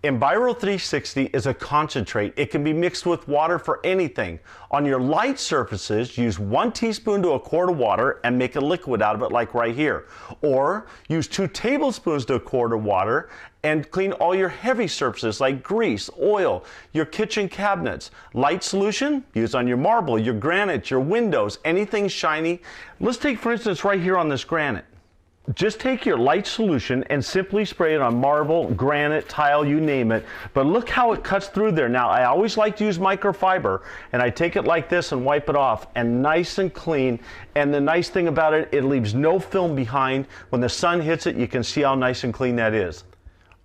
NVIRO 360 is a concentrate. It can be mixed with water for anything. On your light surfaces, use 1 teaspoon to a quart of water and make a liquid out of it like right here. Or use 2 tablespoons to a quart of water and clean all your heavy surfaces like grease, oil, your kitchen cabinets. Light solution, use on your marble, your granite, your windows, anything shiny. Let's take, for instance, right here on this granite. Just take your light solution and simply spray it on marble, granite, tile, you name it. But look how it cuts through there. Now, I always like to use microfiber, and I take it like this and wipe it off, and nice and clean. And the nice thing about it, it leaves no film behind. When the sun hits it, you can see how nice and clean that is.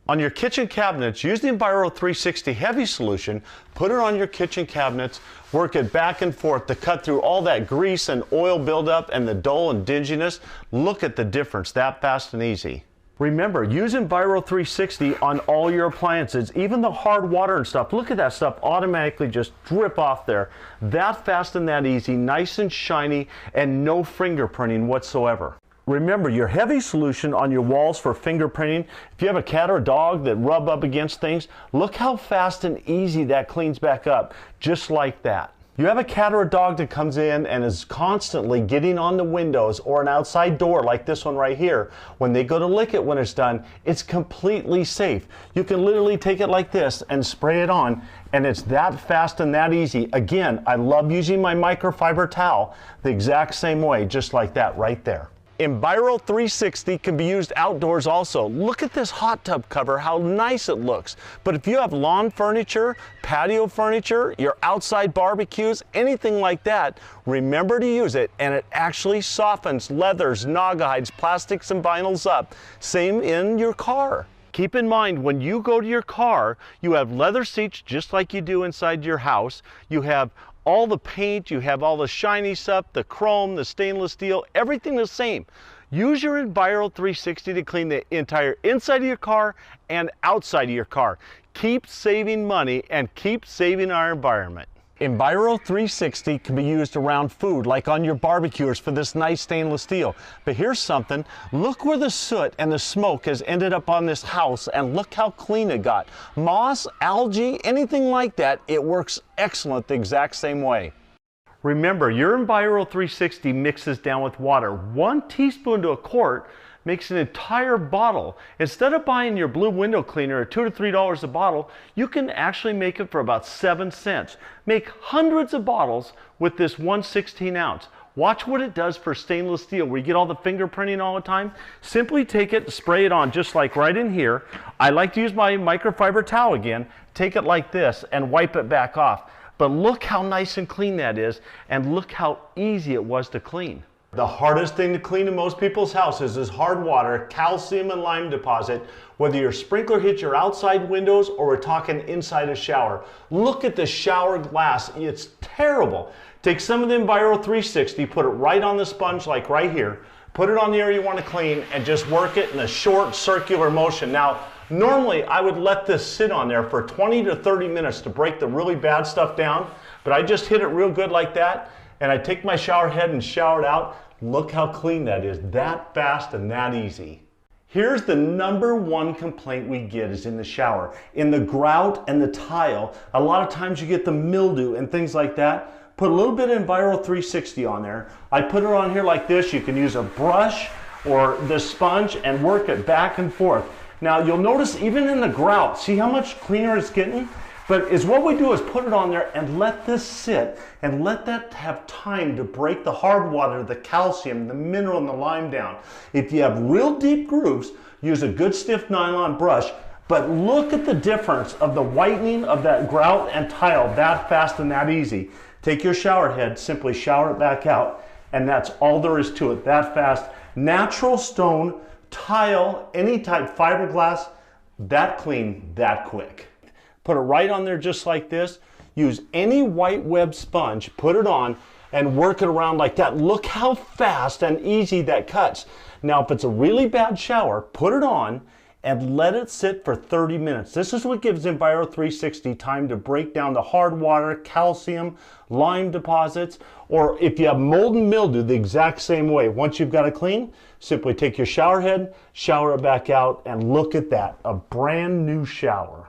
On your kitchen cabinets, use the NVIRO 360 heavy solution, put it on your kitchen cabinets, work it back and forth to cut through all that grease and oil buildup and the dull and dinginess. Look at the difference, that fast and easy. Remember, use NVIRO 360 on all your appliances, even the hard water and stuff. Look at that stuff automatically just drip off there. That fast and that easy, nice and shiny, and no fingerprinting whatsoever. Remember, your heavy solution on your walls for fingerprinting, if you have a cat or a dog that rub up against things, look how fast and easy that cleans back up, just like that. You have a cat or a dog that comes in and is constantly getting on the windows or an outside door like this one right here. When they go to lick it when it's done, it's completely safe. You can literally take it like this and spray it on, and it's that fast and that easy. Again, I love using my microfiber towel the exact same way, just like that right there. NVIRO 360 can be used outdoors also. Look at this hot tub cover, how nice it looks. But if you have lawn furniture, patio furniture, your outside barbecues, anything like that, remember to use it, and it actually softens leathers, naugahides, plastics, and vinyls up. Same in your car. Keep in mind, when you go to your car, you have leather seats just like you do inside your house. You have all the paint, you have all the shiny stuff, the chrome, the stainless steel, everything the same. Use your NVIRO 360 to clean the entire inside of your car and outside of your car. Keep saving money and keep saving our environment. NVIRO 360 can be used around food, like on your barbecues for this nice stainless steel. But here's something, look where the soot and the smoke has ended up on this house, and look how clean it got. Moss, algae, anything like that, it works excellent the exact same way. Remember, your NVIRO 360 mixes down with water. 1 teaspoon to a quart makes an entire bottle. Instead of buying your blue window cleaner at $2 to $3 a bottle, you can actually make it for about 7 cents. Make hundreds of bottles with this 1/16 ounce. Watch what it does for stainless steel where you get all the fingerprinting all the time. Simply take it, spray it on just like right in here. I like to use my microfiber towel again. Take it like this and wipe it back off. But look how nice and clean that is, and look how easy it was to clean. The hardest thing to clean in most people's houses is hard water, calcium and lime deposit, whether your sprinkler hits your outside windows or we're talking inside a shower. Look at the shower glass, it's terrible. Take some of the NVIRO 360, put it right on the sponge like right here, put it on the area you want to clean, and just work it in a short circular motion. Now, normally I would let this sit on there for 20 to 30 minutes to break the really bad stuff down, but I just hit it real good like that, and I take my shower head and shower it out. Look how clean that is, that fast and that easy. Here's the #1 complaint we get is in the shower. In the grout and the tile, a lot of times you get the mildew and things like that. Put a little bit of NVIRO 360 on there. I put it on here like this. You can use a brush or the sponge and work it back and forth. Now you'll notice even in the grout, see how much cleaner it's getting? But what we do is put it on there and let this sit and let that have time to break the hard water, the calcium, the mineral, and the lime down. If you have real deep grooves, use a good stiff nylon brush, but look at the difference of the whitening of that grout and tile that fast and that easy. Take your shower head, simply shower it back out, and that's all there is to it, that fast. Natural stone, tile, any type, fiberglass, that clean, that quick. Put it right on there just like this. Use any white web sponge, put it on, and work it around like that. Look how fast and easy that cuts. Now, if it's a really bad shower, put it on and let it sit for 30 minutes. This is what gives NVIRO 360 time to break down the hard water, calcium, lime deposits, or if you have mold and mildew, the exact same way. Once you've got it clean, simply take your shower head, shower it back out, and look at that, a brand new shower.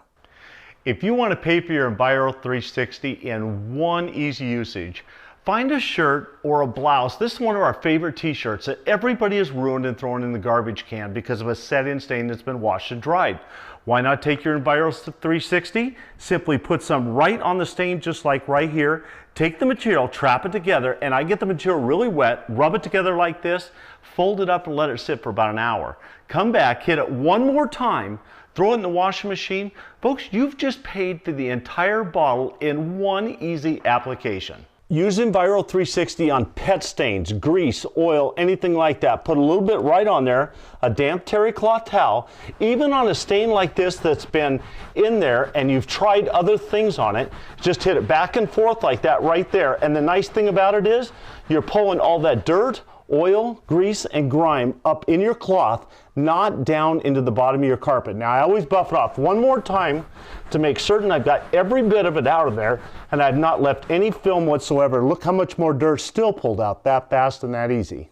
If you want to pay for your NVIRO 360 in one easy usage, find a shirt or a blouse. This is one of our favorite t-shirts that everybody has ruined and thrown in the garbage can because of a set-in stain that's been washed and dried. Why not take your NVIRO 360? Simply put some right on the stain, just like right here. Take the material, trap it together, and I get the material really wet, rub it together like this, fold it up and let it sit for about an hour. Come back, hit it one more time, throw it in the washing machine. Folks, you've just paid for the entire bottle in one easy application. Use NVIRO 360 on pet stains, grease, oil, anything like that. Put a little bit right on there, a damp terry cloth towel. Even on a stain like this that's been in there and you've tried other things on it, just hit it back and forth like that right there. And the nice thing about it is you're pulling all that dirt, oil, grease, and grime up in your cloth, not down into the bottom of your carpet. Now I always buff it off one more time to make certain I've got every bit of it out of there and I've not left any film whatsoever. Look how much more dirt still pulled out that fast and that easy.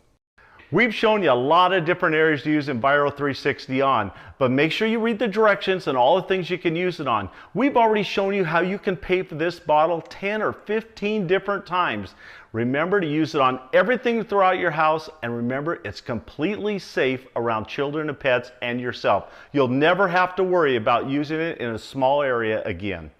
We've shown you a lot of different areas to use NVIRO 360 on, but make sure you read the directions and all the things you can use it on. We've already shown you how you can pay for this bottle 10 or 15 different times. Remember to use it on everything throughout your house, and remember it's completely safe around children and pets and yourself. You'll never have to worry about using it in a small area again.